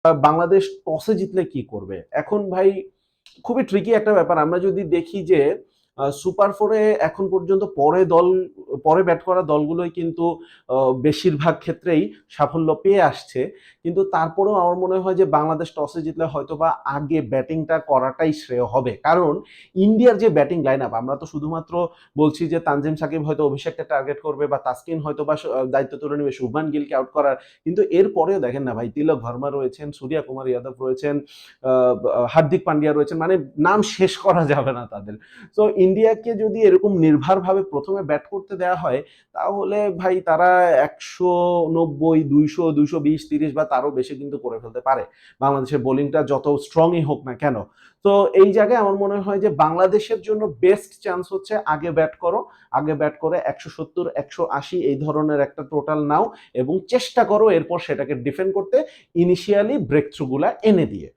বাংলাদেশ টসে জিতলে কি করবে? এখন ভাই খুবই ট্রিকি একটা ব্যাপার। আমরা যদি দেখি যে সুপার 4 এ এখন পর্যন্ত পরে ব্যাট করা দলগুলোই কিন্তু আ বেশিরভাগ ক্ষেত্রেই সাফল্য পেয়ে আসছে। কিন্তু তারপরেও আমার মনে হয় যে বাংলাদেশ টসে জিতলে হয়তোবা আগে ব্যাটিংটা করাটাই শ্রেয় হবে। কারণ ইন্ডিয়ার যে ব্যাটিং লাইন-আপ আমরা তো শুধুমাত্র বলছি যে তানজিম সাকিব হয়তো অভিষেককে টার্গেট করবে বা তাসকিন হয়তোবা দায়িত্ব তুলে নেবে শুভমান গিলকে আউট করার। কিন্তু এরপরেও দেখেন না ভাই তিলক ভার্মা রয়েছেন, সূর্যা কুমার যাদব রয়েছেন, আ হার্দিক পান্ডিয়া রয়েছেন। মানে নাম শেষ করা যাবে না তাদের। সো ইন্ডিয়াকে যদি এরকম নির্ভরভাবে ১ম এ ব্যাট করতে দেয়া হয়, তাহলে ভাই তারা ১৯০, ২০০, ২২০, ৩০ বা তারও বেশি কিন্তু করে ফেলতে পারে। বাংলাদেশের বোলিংটা যত স্ট্রংই হোক না কেন। তো এই জায়গায় আমার মনে হয় যে বাংলাদেশের জন্য বেস্ট চান্স হচ্ছে আগে ব্যাট করো। আগে ব্যাট করে ১৭০, ১৮০ এই ধরনের একটা টোটাল নাও এবং চেষ্টা করো এরপর সেটাকে ডিফেন্ড করতে ইনিশিয়ালি ব্রেক থ্রু গুলা এনে দিয়ে।